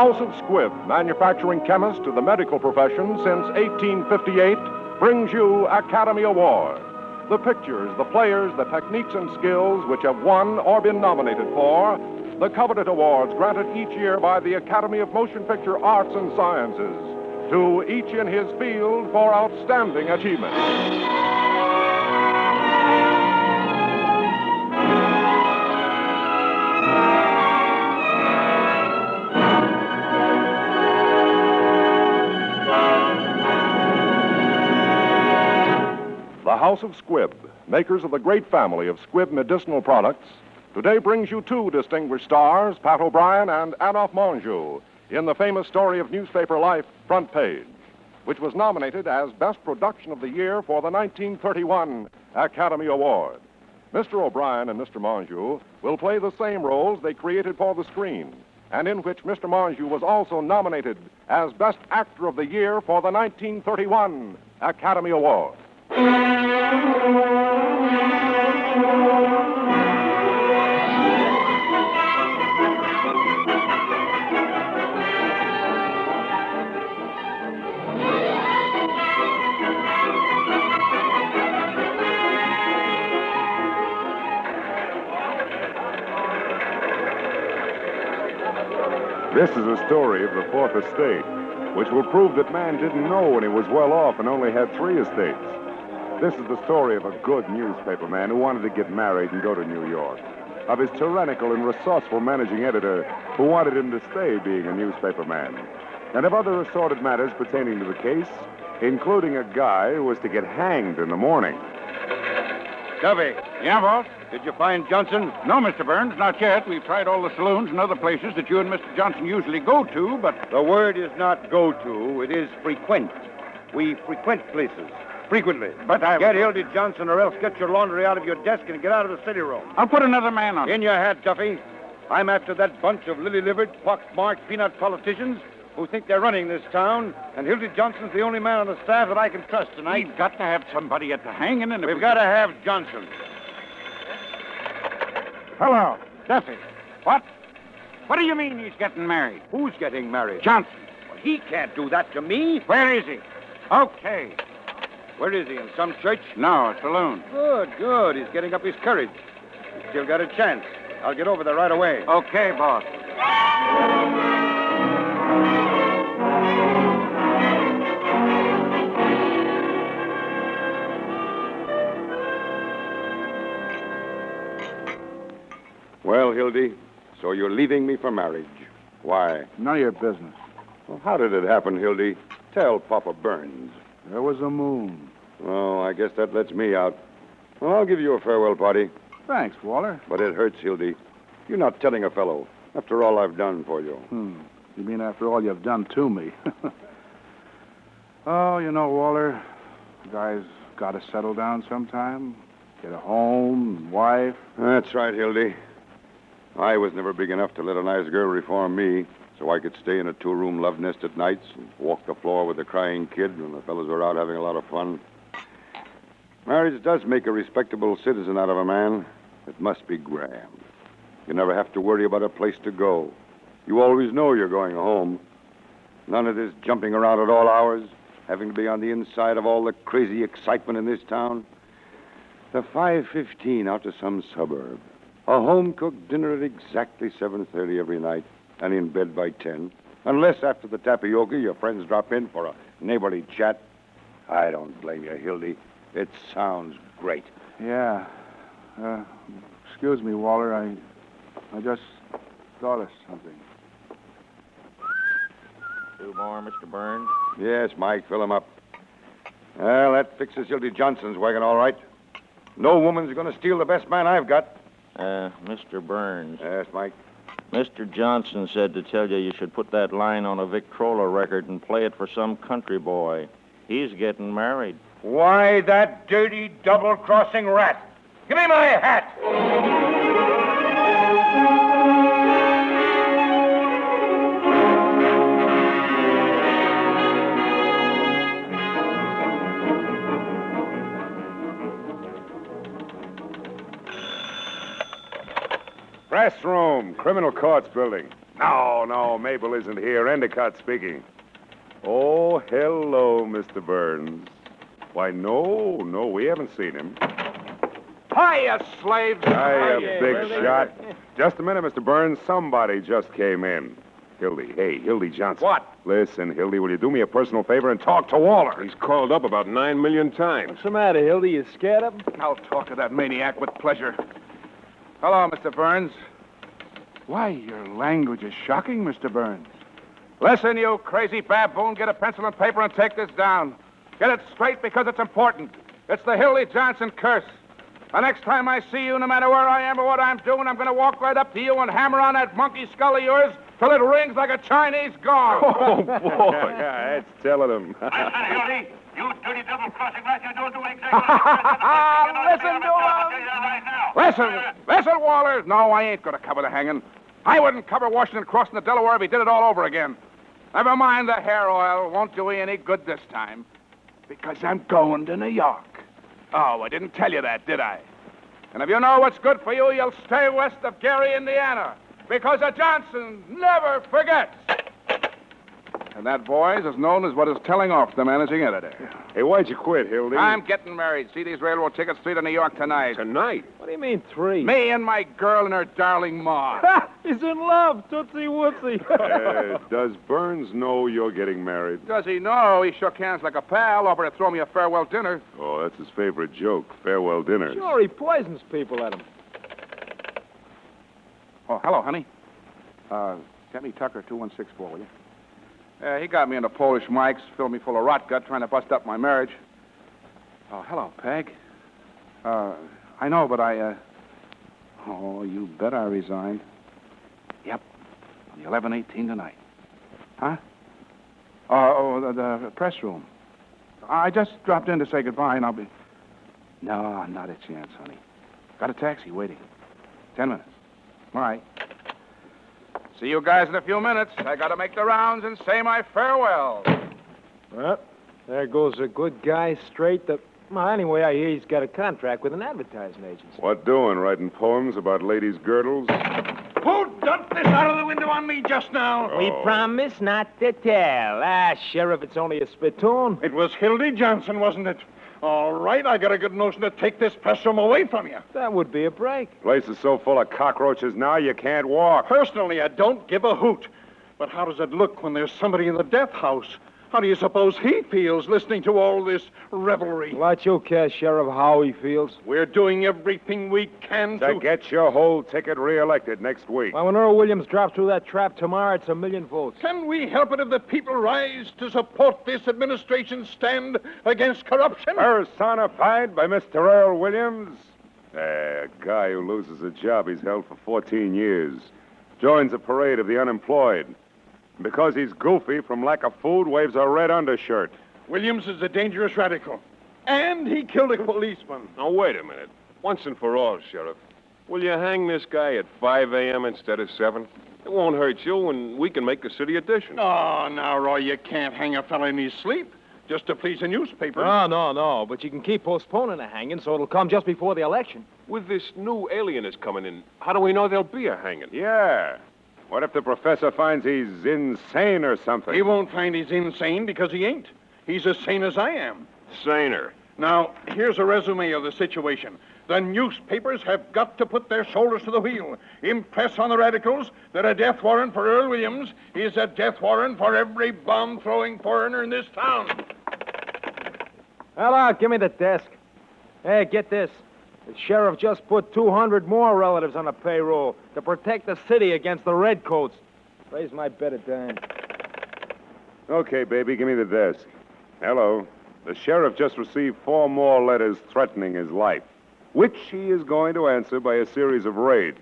House of Squibb, manufacturing chemist to the medical profession since 1858, brings you Academy Award. The pictures, the players, the techniques and skills which have won or been nominated for the coveted awards granted each year by the Academy of Motion Picture Arts and Sciences, to each in his field for outstanding achievement. The House of Squibb, makers of the great family of Squibb medicinal products, today brings you two distinguished stars, Pat O'Brien and Adolphe Monjou, in the famous story of newspaper life, Front Page, which was nominated as Best Production of the Year for the 1931 Academy Award. Mr. O'Brien and Mr. Monjou will play the same roles they created for the screen, and in which Mr. Monjou was also nominated as Best Actor of the Year for the 1931 Academy Award. This is a story of the Fourth Estate, which will prove that man didn't know when he was well off and only had 3 estates. This is the story of a good newspaper man who wanted to get married and go to New York, of his tyrannical and resourceful managing editor who wanted him to stay being a newspaper man, and of other assorted matters pertaining to the case, including a guy who was to get hanged in the morning. Duffy, Yeah, boss? did you find Johnson? No, Mr. Burns, not yet. We've tried all the saloons and other places that you and Mr. Johnson usually go to, but... The word is not go to, it is frequent. We frequent places. Frequently. But I... Get Hildy Johnson or else get your laundry out of your desk and get out of the city room. I'll put another man on. In your hat, Duffy. I'm after that bunch of lily-livered, pock-marked peanut politicians who think they're running this town, and Hildy Johnson's the only man on the staff that I can trust tonight. We've got to have somebody at the hanging, and... We've got to have Johnson. Hello, Duffy. What? What do you mean he's getting married? Who's getting married? Johnson. Well, he can't do that to me. Where is he? Okay. Where is he, in some church? No, a saloon. Good, good. He's getting up his courage. He's still got a chance. I'll get over there right away. Okay, boss. Well, Hildy, so you're leaving me for marriage. Why? None of your business. Well, how did it happen, Hildy? Tell Papa Burns. There was a moon. Oh, I guess that lets me out. Well, I'll give you a farewell party. Thanks, Walter. But it hurts, Hildy. You're not telling a fellow, after all I've done for you. You mean after all you've done to me? Oh, you know, Walter, a guy's got to settle down sometime. Get a home, and wife. That's right, Hildy. I was never big enough to let a nice girl reform me, so I could stay in a 2-room love nest at nights and walk the floor with a crying kid when the fellows were out having a lot of fun. Marriage does make a respectable citizen out of a man. It must be grand. You never have to worry about a place to go. You always know you're going home. None of this jumping around at all hours, having to be on the inside of all the crazy excitement in this town. The 5:15 out to some suburb. A home-cooked dinner at exactly 7:30 every night, and in bed by 10. Unless after the tapioca your friends drop in for a neighborly chat. I don't blame you, Hildy. It sounds great. Yeah. Excuse me, Walter. I just thought of something. 2 more, Mr. Burns. Yes, Mike, fill him up. Well, that fixes Hildy Johnson's wagon all right. No woman's going to steal the best man I've got. Mr. Burns. Yes, Mike. Mr. Johnson said to tell you should put that line on a Victrola record and play it for some country boy. He's getting married. Why, that dirty, double-crossing rat. Give me my hat. Press room, criminal courts building. No, Mabel isn't here. Endicott speaking. Oh, hello, Mr. Burns. Why, no, we haven't seen him. Hiya, slaves! Hiya, big shot. Just a minute, Mr. Burns. Somebody just came in. Hildy. Hey, Hildy Johnson. What? Listen, Hildy, will you do me a personal favor and talk to Waller? He's called up about 9 million times. What's the matter, Hildy? You scared of him? I'll talk to that maniac with pleasure. Hello, Mr. Burns. Why, your language is shocking, Mr. Burns. Listen, you crazy baboon. Get a pencil and paper and take this down. Get it straight because it's important. It's the Hildy Johnson curse. The next time I see you, no matter where I am or what I'm doing, I'm going to walk right up to you and hammer on that monkey skull of yours till it rings like a Chinese gong. Oh, boy. Yeah, that's telling him. Listen, Hildy. You dirty double-crossing rat. You don't do exactly what Listen to him. Listen, Waller. No, I ain't going to cover the hanging. I wouldn't cover Washington crossing the Delaware if he did it all over again. Never mind the hair oil. Won't do you any good this time. Because I'm going to New York. Oh, I didn't tell you that, did I? And if you know what's good for you, you'll stay west of Gary, Indiana. Because a Johnson never forgets. And that, boys, is known as what is telling off the managing editor. Hey, why'd you quit, Hildy? I'm getting married. See these railroad tickets, 3 to New York tonight. Tonight? What do you mean, 3? Me and my girl and her darling ma. He's in love, Tootsie Wootsie. Does Burns know you're getting married? Does he know? He shook hands like a pal, offered to throw me a farewell dinner. Oh, that's his favorite joke, farewell dinners. Sure, he poisons people at him. Oh, hello, honey. Get me Tucker 2164, will you? He got me into Polish mics, filled me full of rot gut, trying to bust up my marriage. Oh, hello, Peg. I know, but Oh, you bet I resigned. Yep. The 11:18 tonight. Huh? The press room. I just dropped in to say goodbye, and I'll be... No, not a chance, honey. Got a taxi waiting. 10 minutes. All right. See you guys in a few minutes. I got to make the rounds and say my farewell. Well, there goes a good guy straight to... Well, anyway, I hear he's got a contract with an advertising agency. What doing, writing poems about ladies' girdles? Who dumped this out of the window on me just now? We promise not to tell. Sheriff, it's only a spittoon. It was Hildy Johnson, wasn't it? All right, I got a good notion to take this press room away from you. That would be a break. Place is so full of cockroaches now you can't walk. Personally, I don't give a hoot. But how does it look when there's somebody in the death house? How do you suppose he feels listening to all this revelry? Let you care, Sheriff, how he feels. We're doing everything we can To get your whole ticket reelected next week. Well, when Earl Williams drops through that trap tomorrow, it's 1 million votes. Can we help it if the people rise to support this administration's stand against corruption? Personified by Mr. Earl Williams. A guy who loses a job he's held for 14 years. Joins a parade of the unemployed. Because he's goofy from lack of food, waves a red undershirt. Williams is a dangerous radical. And he killed a policeman. Now, wait a minute. Once and for all, Sheriff. Will you hang this guy at 5 a.m. instead of 7? It won't hurt you, and we can make the city edition. Oh, now, Roy, you can't hang a fella in his sleep just to please a newspaper. No. But you can keep postponing the hanging so it'll come just before the election. With this new alienist coming in, how do we know there'll be a hanging? Yeah. What if the professor finds he's insane or something? He won't find he's insane because he ain't. He's as sane as I am. Saner. Now, here's a resume of the situation. The newspapers have got to put their shoulders to the wheel. Impress on the radicals that a death warrant for Earl Williams is a death warrant for every bomb-throwing foreigner in this town. Hello, give me the desk. Hey, get this. The sheriff just put 200 more relatives on the payroll to protect the city against the redcoats. Raise my bet a dime. Okay, baby, give me the desk. Hello. The sheriff just received 4 more letters threatening his life, which he is going to answer by a series of raids.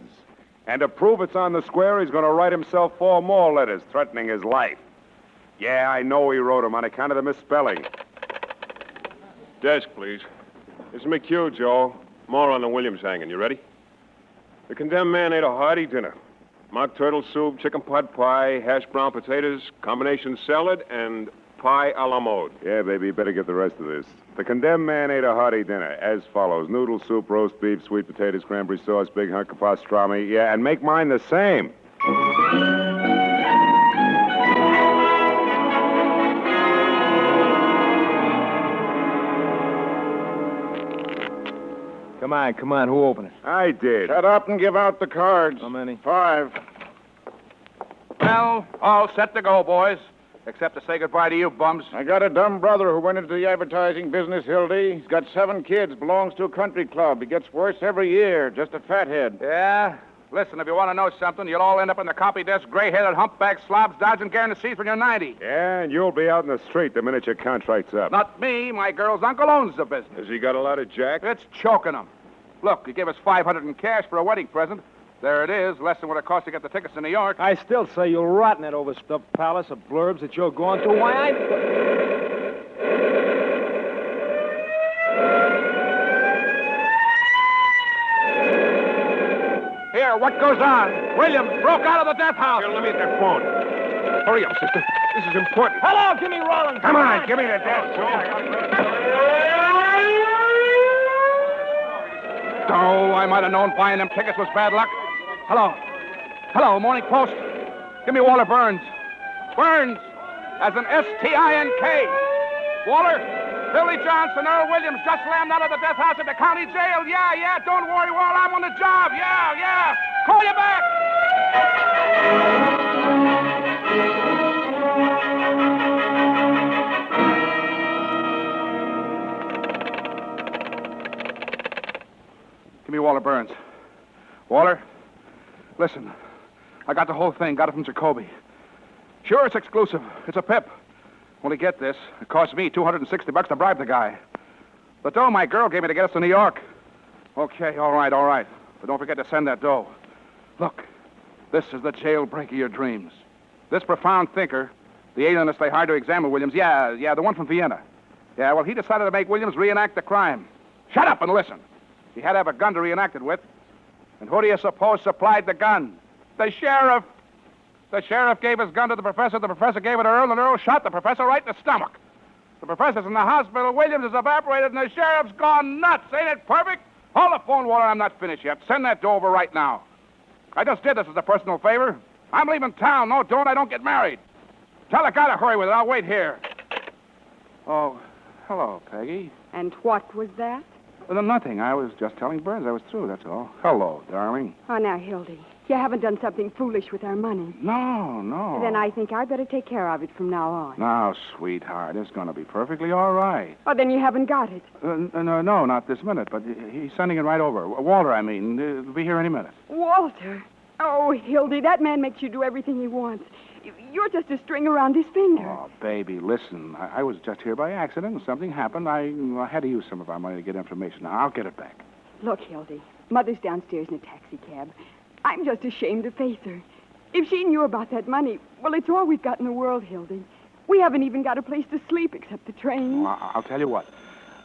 And to prove it's on the square, he's going to write himself 4 more letters threatening his life. Yeah, I know he wrote them on account of the misspelling. Desk, please. It's McHugh, Joe. More on the Williams hanging. You ready? The condemned man ate a hearty dinner. Mock turtle soup, chicken pot pie, hash brown potatoes, combination salad, and pie a la mode. Yeah, baby, you better get the rest of this. The condemned man ate a hearty dinner as follows. Noodle soup, roast beef, sweet potatoes, cranberry sauce, big hunk of pastrami. Yeah, and make mine the same. Come on. Who opened it? I did. Shut up and give out the cards. How many? 5. Well, all set to go, boys. Except to say goodbye to you bums. I got a dumb brother who went into the advertising business, Hildy. He's got 7 kids, belongs to a country club. He gets worse every year, just a fathead. Yeah? Listen, if you want to know something, you'll all end up in the copy desk, gray-headed humpback slobs dodging guarantees when you're 90. Yeah, and you'll be out in the street the minute your contract's up. Not me. My girl's uncle owns the business. Has he got a lot of jack? It's choking him. Look, he gave us $500 in cash for a wedding present. There it is, less than what it cost to get the tickets to New York. I still say you'll rot in that overstuffed palace of blurbs that you're going to. Why, Here, what goes on? Williams broke out of the death house. Here, let me get that phone. Hurry up, sister. This is important. Hello, Jimmy Rollins. Come on, give me the death Oh, I might have known buying them tickets was bad luck. Hello, Morning Post. Give me Walter Burns. Burns, as an S-T-I-N-K. Walter, Billy Johnson, Earl Williams just slammed out of the death house at the county jail. Yeah, don't worry, Walt, I'm on the job. Yeah. Call you back. Give me Walter Burns. Walter, listen. I got the whole thing. Got it from Jacoby. Sure, it's exclusive. It's a pip. Only get this. It cost me $260 to bribe the guy. The dough my girl gave me to get us to New York. Okay, all right. But don't forget to send that dough. Look, this is the jailbreak of your dreams. This profound thinker, the alienist they hired to examine Williams, yeah, the one from Vienna. Yeah, well, he decided to make Williams reenact the crime. Shut up and listen. He had to have a gun to reenact it with. And who do you suppose supplied the gun? The sheriff. The sheriff gave his gun to the professor gave it to Earl, and Earl shot the professor right in the stomach. The professor's in the hospital, Williams is evaporated, and the sheriff's gone nuts. Ain't it perfect? Hold the phone, Walter, I'm not finished yet. Send that dough over right now. I just did this as a personal favor. I'm leaving town. No, I don't get married. Tell the guy to hurry with it. I'll wait here. Oh, hello, Peggy. And what was that? Nothing. I was just telling Burns I was through, that's all. Hello, darling. Oh, now, Hildy, you haven't done something foolish with our money. No. Then I think I better take care of it from now on. Now, sweetheart, it's going to be perfectly all right. Oh, then you haven't got it. No, not this minute, but he's sending it right over. Walter, I mean. He'll be here any minute. Walter? Oh, Hildy, that man makes you do everything he wants. You're just a string around his finger. Oh, baby, listen. I was just here by accident, and something happened. I had to use some of our money to get information. Now, I'll get it back. Look, Hildy, Mother's downstairs in a taxi cab. I'm just ashamed to face her. If she knew about that money, well, it's all we've got in the world, Hildy. We haven't even got a place to sleep except the train. Well, I'll tell you what.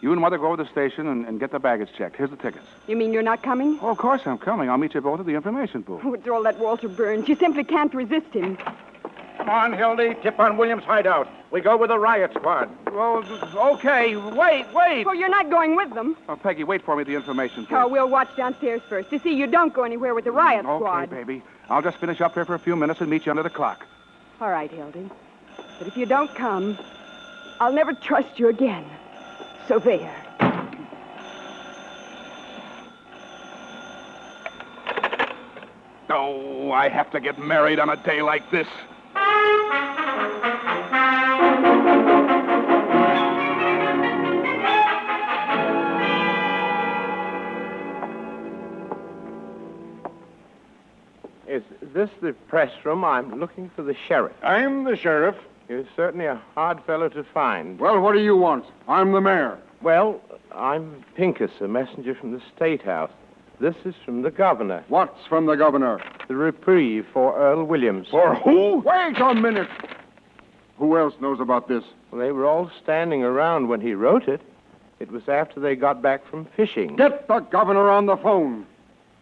You and Mother go over to the station and get the baggage checked. Here's the tickets. You mean you're not coming? Oh, of course I'm coming. I'll meet you both at the information booth. Oh, it's all that Walter Burns. You simply can't resist him. Come on, Hildy. Tip on Williams' hideout. We go with the riot squad. Well, okay. Wait. Oh, you're not going with them. Oh, Peggy, wait for me at the information booth. Oh, we'll watch downstairs first to see you don't go anywhere with the riot squad. Okay, baby. I'll just finish up here for a few minutes and meet you under the clock. All right, Hildy. But if you don't come, I'll never trust you again. So there. Oh, I have to get married on a day like this. Is this the press room? I'm looking for the sheriff. I'm the sheriff. You're certainly a hard fellow to find. Well, what do you want? I'm the mayor. Well, I'm Pincus, a messenger from the State House. This is from the governor. What's from the governor? The reprieve for Earl Williams. For who? Wait a minute. Who else knows about this? Well, they were all standing around when he wrote it. It was after they got back from fishing. Get the governor on the phone.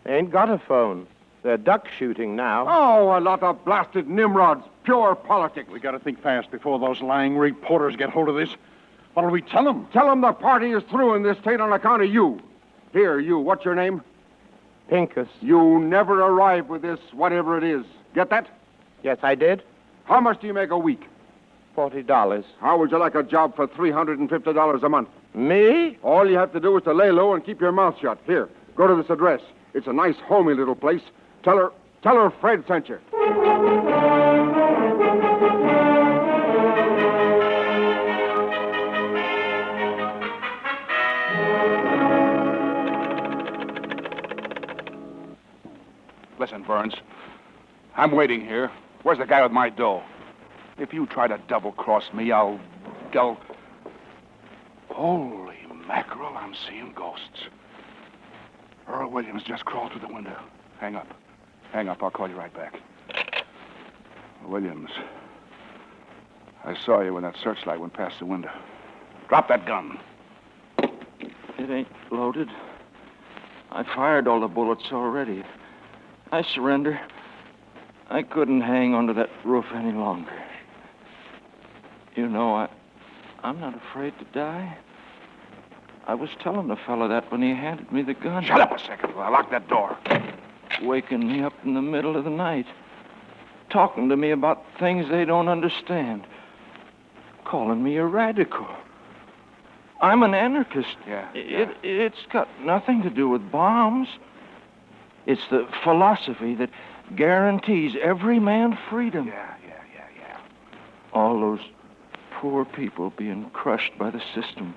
They ain't got a phone. They're duck shooting now. Oh, a lot of blasted nimrods. Pure politics. We got to think fast before those lying reporters get hold of this. What'll we tell them? Tell them the party is through in this state on account of you. Here, you. What's your name? Pincus. You never arrive with this, whatever it is. Get that? Yes, I did. How much do you make a week? $40. How would you like a job for $350 a month? Me? All you have to do is to lay low and keep your mouth shut. Here, go to this address. It's a nice, homey little place. Tell her Fred sent you. Listen, Burns. I'm waiting here. Where's the guy with my dough? If you try to double-cross me, I'll... Holy mackerel, I'm seeing ghosts. Earl Williams just crawled through the window. Hang up. Hang up. I'll call you right back. Williams, I saw you when that searchlight went past the window. Drop that gun. It ain't loaded. I fired all the bullets already. I surrender. I couldn't hang onto that roof any longer. You know, I'm not afraid to die. I was telling the fellow that when he handed me the gun. Shut up a second while I lock that door. Waking me up in the middle of the night. Talking to me about things they don't understand. Calling me a radical. I'm an anarchist. Yeah. It's got nothing to do with bombs. It's the philosophy that guarantees every man freedom. Yeah. All those poor people being crushed by the system.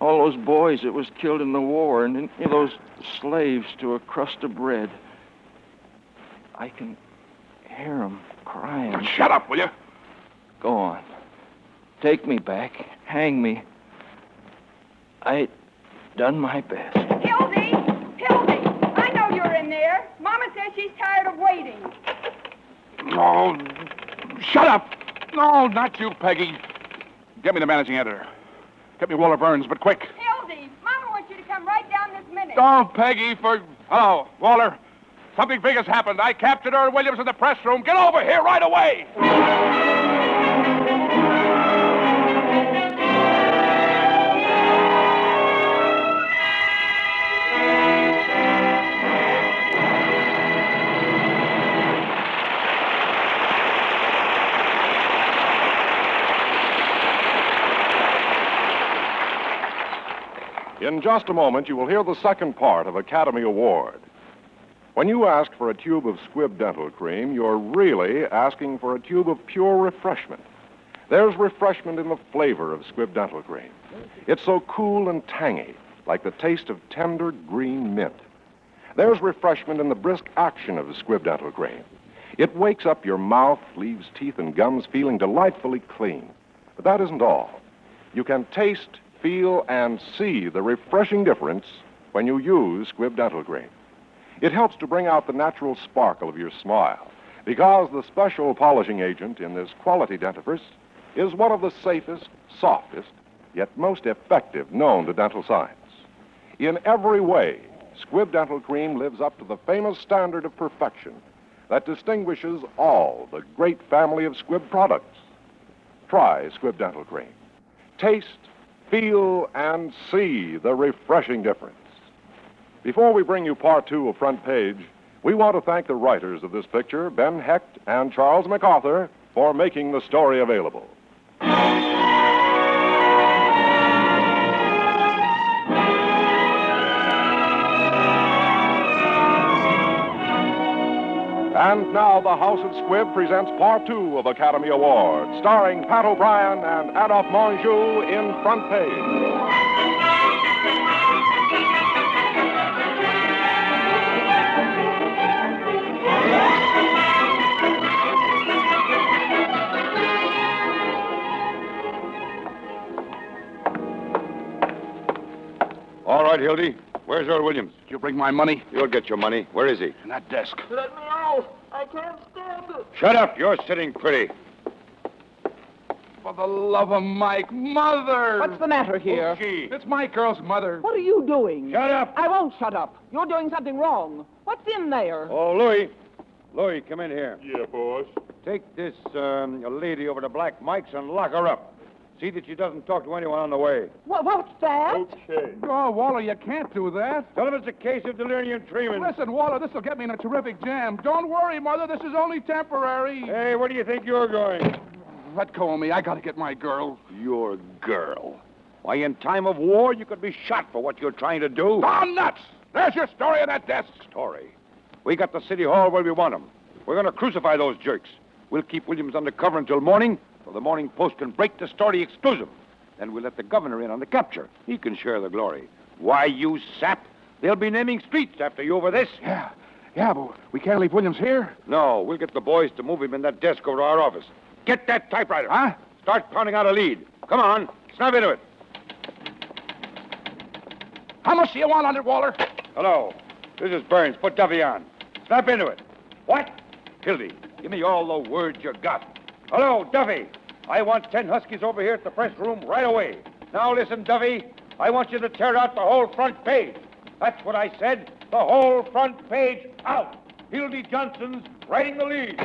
All those boys that was killed in the war, and those slaves to a crust of bread. I can hear them crying. Shut up, will you? Go on. Take me back. Hang me. I done my best. Hildy! I know you're in there. Mama says she's tired of waiting. No, shut up! No, not you, Peggy. Get me the managing editor. Get me Walter Burns, but quick. Hildy, Mama wants you to come right down this minute. Don't, Peggy, for... Hello, Walter. Something big has happened. I captured Earl Williams in the press room. Get over here right away! In just a moment, you will hear the second part of Academy Award. When you ask for a tube of Squibb Dental Cream, you're really asking for a tube of pure refreshment. There's refreshment in the flavor of Squibb Dental Cream. It's so cool and tangy, like the taste of tender green mint. There's refreshment in the brisk action of the Squibb Dental Cream. It wakes up your mouth, leaves teeth and gums feeling delightfully clean. But that isn't all. You can taste, feel, and see the refreshing difference when you use Squibb Dental Cream. It helps to bring out the natural sparkle of your smile because the special polishing agent in this quality dentifrice is one of the safest, softest, yet most effective known to dental science. In every way, Squibb Dental Cream lives up to the famous standard of perfection that distinguishes all the great family of Squibb products. Try Squibb Dental Cream. Taste, feel, and see the refreshing difference. Before we bring you part two of Front Page, we want to thank the writers of this picture, Ben Hecht and Charles MacArthur, for making the story available. And now the House of Squibb presents part two of Academy Award, starring Pat O'Brien and Adolphe Monjou in Front Page. All right, Hildy. Where's Earl Williams? Did you bring my money? You'll get your money. Where is he? In that desk. Let me out. I can't stand it. Shut up. You're sitting pretty. For the love of Mike, Mother! What's the matter here? It's my girl's mother. What are you doing? Shut up. I won't shut up. You're doing something wrong. What's in there? Oh, Louie. Louie, come in here. Yeah, boss. Take this lady over to Black Mike's and lock her up. See that she doesn't talk to anyone on the way. What's that? Okay. Oh, Waller, you can't do that. Tell him it's a case of delirium tremens. Listen, Waller, this will get me in a terrific jam. Don't worry, Mother. This is only temporary. Hey, where do you think you're going? let go of me. I gotta get my girl. Your girl. Why, in time of war, you could be shot for what you're trying to do. Oh, nuts! There's your story on that desk. Story. We got the city hall where we want them. We're going to crucify those jerks. We'll keep Williams undercover until morning, so the Morning Post can break the story exclusive. Then we'll let the governor in on the capture. He can share the glory. Why, you sap, they'll be naming streets after you over this. Yeah, but we can't leave Williams here. No, we'll get the boys to move him in that desk over to our office. Get that typewriter. Huh? Start pounding out a lead. Come on, snap into it. How much do you want on it, Waller? Hello, this is Burns. Put Duffy on. Snap into it. What? Hildy, give me all the words you got. Hello, Duffy. I want 10 Huskies over here at the press room right away. Now listen, Duffy. I want you to tear out the whole front page. That's what I said. The whole front page out. Hildy Johnson's writing the lead.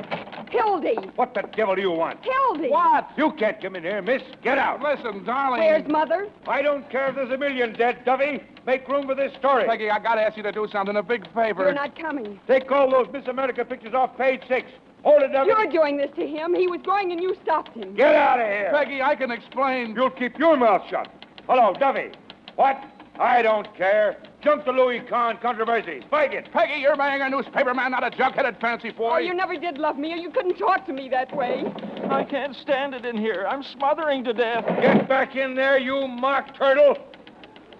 Hildy! What the devil do you want? Hildy! What? You can't come in here, miss. Get out. Listen, darling. Where's Mother? I don't care if there's a million dead, Duffy. Make room for this story. Peggy, I gotta ask you to do something, a big favor. You're not coming. Take all those Miss America pictures off page 6. Hold it, Duffy. You're doing this to him. He was going and you stopped him. Get out of here. Peggy, I can explain. You'll keep your mouth shut. Hello, Duffy. What? I don't care. Junk the Louis Kahn controversy. Spike it. Peggy, you're being a newspaper man, not a junk-headed fancy boy. Oh, you never did love me, or you couldn't talk to me that way. I can't stand it in here. I'm smothering to death. Get back in there, you mock turtle.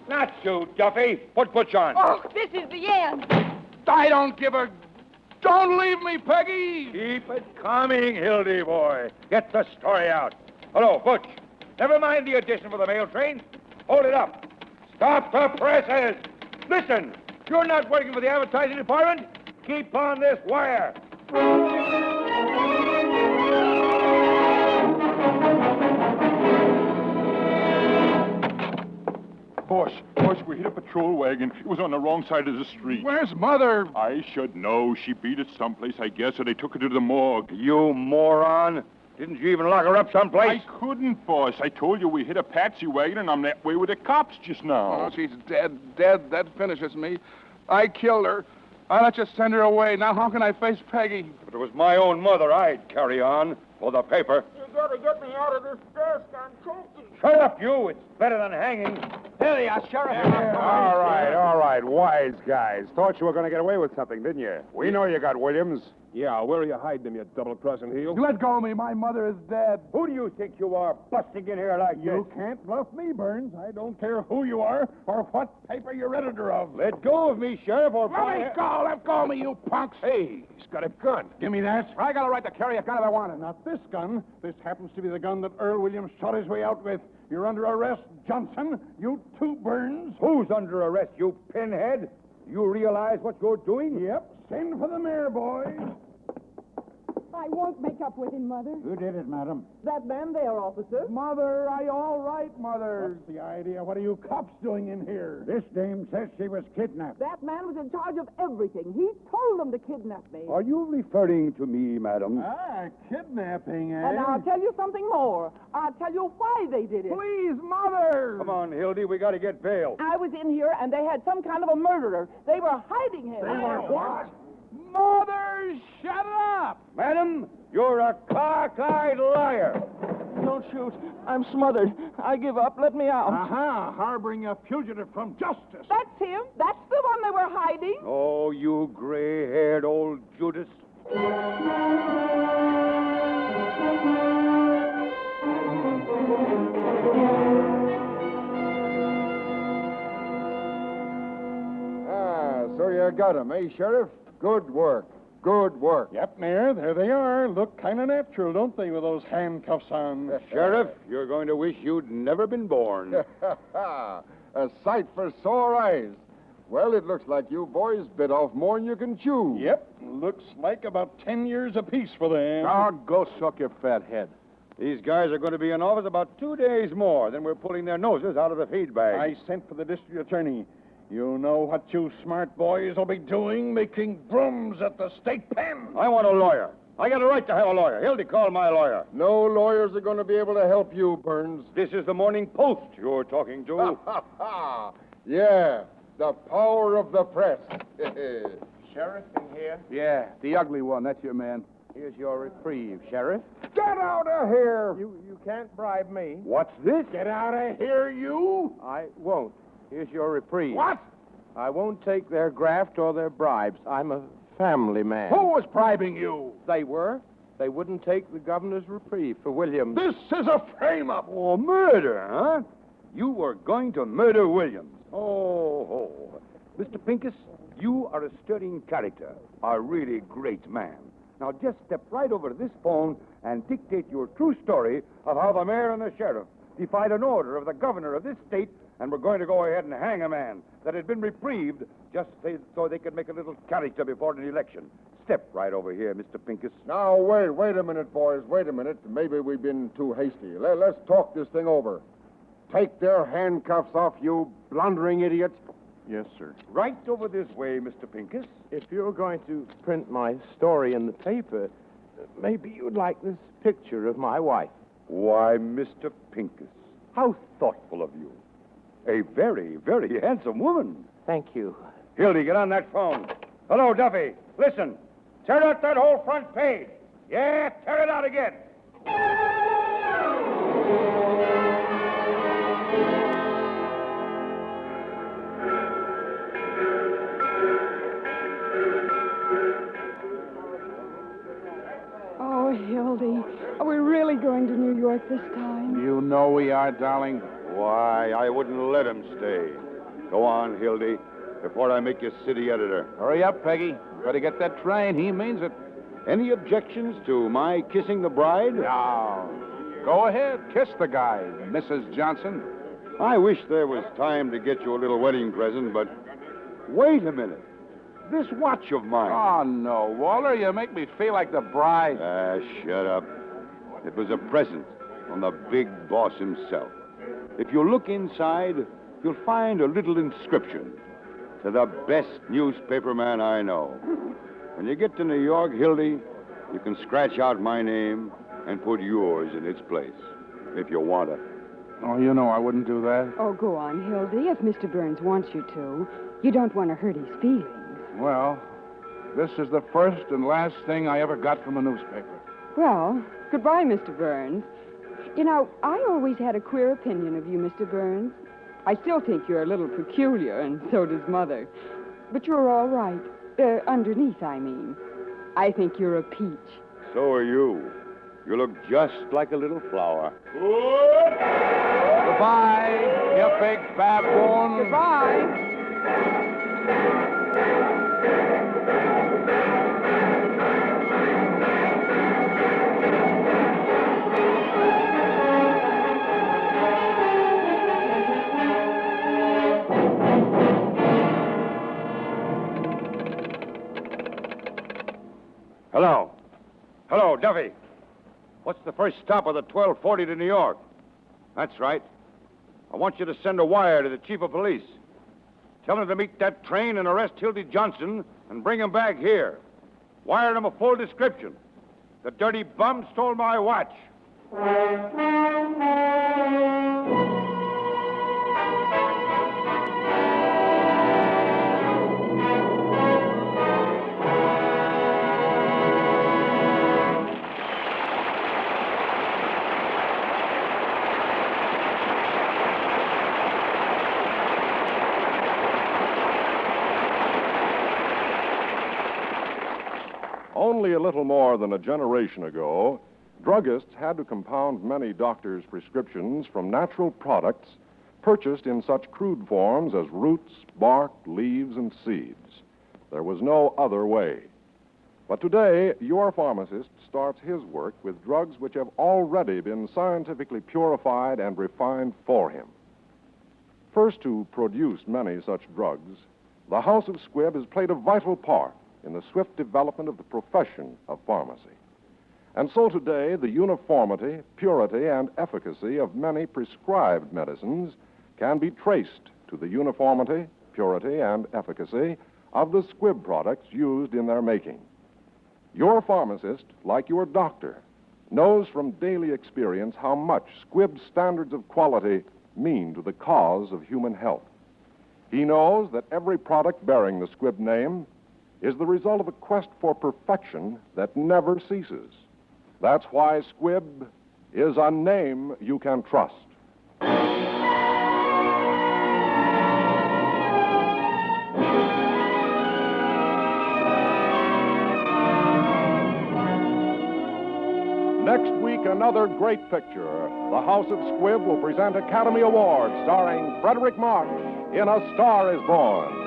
Not you, Duffy. Put Butch on. Oh, this is the end. I don't give a... Don't leave me, Peggy! Keep it coming, Hildy boy. Get the story out. Hello, Butch. Never mind the addition for the mail train. Hold it up. Stop the presses. Listen, you're not working for the advertising department. Keep on this wire. Boss, we hit a patrol wagon. It was on the wrong side of the street. Where's Mother? I should know. She beat it someplace, I guess, or they took her to the morgue. You moron. Didn't you even lock her up someplace? I couldn't, boss. I told you we hit a patsy wagon, and I'm that way with the cops just now. Oh, she's dead. That finishes me. I killed her. I let you send her away. Now how can I face Peggy? If it was my own mother, I'd carry on. For the paper. You gotta get me out of this desk. I'm choking. Shut up, you. It's better than hanging. Here they are, Sheriff. All right. Wise guys. Thought you were going to get away with something, didn't you? We know you got Williams. Yeah, where are you hiding them, you double-crossing heel? Let go of me. My mother is dead. Who do you think you are, busting in here like You can't bluff me, Burns. I don't care who you are or what paper you're editor of. Let go of me, Sheriff, or... Let me go. Let go of me, you punks. Hey, he's got a gun. Give me that. I got a right to carry a gun if I want it. Not this gun. This happens to be the gun that Earl Williams shot his way out with. You're under arrest, Johnson. You too, Burns. Who's under arrest, you pinhead? You realize what you're doing? Yep. Send for the mayor, boys. I won't make up with him, Mother. Who did it, madam? That man there, officer. Mother, are you all right, Mother? What's the idea? What are you cops doing in here? This dame says she was kidnapped. That man was in charge of everything. He told them to kidnap me. Are you referring to me, madam? Ah, kidnapping, eh? And I'll tell you something more. I'll tell you why they did it. Please, Mother! Come on, Hildy, we got to get bail. I was in here, and they had some kind of a murderer. They were hiding him. They were what? Mother, shut up! Madam, you're a cockeyed liar. Don't shoot. I'm smothered. I give up. Let me out. Aha, harboring a fugitive from justice. That's him. That's the one they were hiding. Oh, you gray-haired old Judas. So you got him, eh, Sheriff? Good work. Good work. Yep, Mayor, there they are. Look kind of natural, don't they, with those handcuffs on? Sheriff, you're going to wish you'd never been born. A sight for sore eyes. Well, it looks like you boys bit off more than you can chew. Yep, looks like about 10 years apiece for them. Now, go suck your fat head. These guys are going to be in office about 2 days more. Then we're pulling their noses out of the feed bag. I sent for the district attorney. You know what you smart boys will be doing, making brooms at the state pen. I want a lawyer. I got a right to have a lawyer. Hildy, call my lawyer. No lawyers are going to be able to help you, Burns. This is the Morning Post you're talking to. Yeah, the power of the press. Sheriff in here? Yeah, the ugly one. That's your man. Here's your reprieve, Sheriff. Get out of here! You can't bribe me. What's this? Get out of here, you! I won't. Here's your reprieve. What? I won't take their graft or their bribes. I'm a family man. Who was bribing you? They were. They wouldn't take the governor's reprieve for Williams. This is a frame-up. Oh, murder, huh? You were going to murder Williams. Oh. Mr. Pincus, you are a stirring character, a really great man. Now just step right over to this phone and dictate your true story of how the mayor and the sheriff defied an order of the governor of this state, and we're going to go ahead and hang a man that had been reprieved just so they could make a little character before an election. Step right over here, Mr. Pincus. Now, wait a minute, boys. Wait a minute. Maybe we've been too hasty. Let's talk this thing over. Take their handcuffs off, you blundering idiots. Yes, sir. Right over this way, Mr. Pincus. If you're going to print my story in the paper, maybe you'd like this picture of my wife. Why, Mr. Pincus, how thoughtful of you. A very, very handsome woman. Thank you. Hildy, get on that phone. Hello, Duffy. Listen. Tear out that whole front page. Yeah, tear it out again. Oh, Hildy, are we really going to New York this time? You know we are, darling. Why, I wouldn't let him stay. Go on, Hildy, before I make you city editor. Hurry up, Peggy. Better get that train. He means it. Any objections to my kissing the bride? No. Go ahead. Kiss the guy, Mrs. Johnson. I wish there was time to get you a little wedding present, but wait a minute. This watch of mine. Oh, no, Walter. You make me feel like the bride. Shut up. It was a present from the big boss himself. If you look inside, you'll find a little inscription. To the best newspaper man I know. When you get to New York, Hildy, you can scratch out my name and put yours in its place, if you want it. Oh, you know I wouldn't do that. Oh, go on, Hildy, if Mr. Burns wants you to. You don't want to hurt his feelings. Well, this is the first and last thing I ever got from a newspaper. Well, goodbye, Mr. Burns. You know, I always had a queer opinion of you, Mr. Burns. I still think you're a little peculiar, and so does Mother. But you're all right. Underneath, I mean. I think you're a peach. So are you. You look just like a little flower. Goodbye, you big baboon. Goodbye. Hello. Hello, Duffy. What's the first stop of the 1240 to New York? That's right. I want you to send a wire to the chief of police. Tell him to meet that train and arrest Hildy Johnson and bring him back here. Wire him a full description. The dirty bum stole my watch. Only a little more than a generation ago, druggists had to compound many doctors' prescriptions from natural products purchased in such crude forms as roots, bark, leaves, and seeds. There was no other way. But today, your pharmacist starts his work with drugs which have already been scientifically purified and refined for him. First to produce many such drugs, the House of Squibb has played a vital part in the swift development of the profession of pharmacy. And so today, the uniformity, purity, and efficacy of many prescribed medicines can be traced to the uniformity, purity, and efficacy of the Squibb products used in their making. Your pharmacist, like your doctor, knows from daily experience how much Squibb's standards of quality mean to the cause of human health. He knows that every product bearing the Squibb name is the result of a quest for perfection that never ceases. That's why Squibb is a name you can trust. Next week, another great picture. The House of Squibb will present Academy Award starring Frederick March in A Star is Born.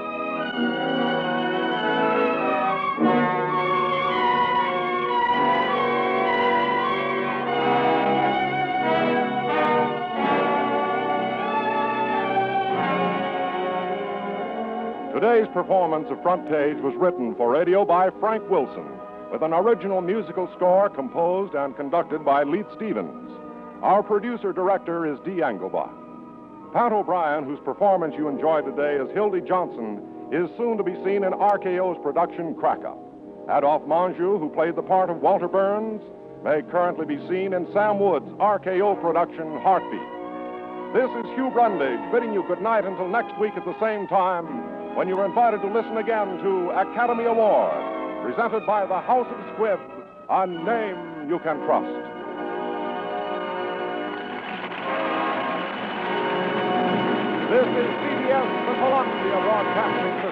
Today's performance of Front Page was written for radio by Frank Wilson, with an original musical score composed and conducted by Leith Stevens. Our producer-director is Dee Engelbach. Pat O'Brien, whose performance you enjoyed today as Hildy Johnson, is soon to be seen in RKO's production Crack Up. Adolphe Monjou, who played the part of Walter Burns, may currently be seen in Sam Wood's RKO production Heartbeat. This is Hugh Brundage bidding you good night until next week at the same time, when you're invited to listen again to Academy Award, presented by the House of Squibb, a name you can trust. This is CBS, the Columbia Broadcasting System.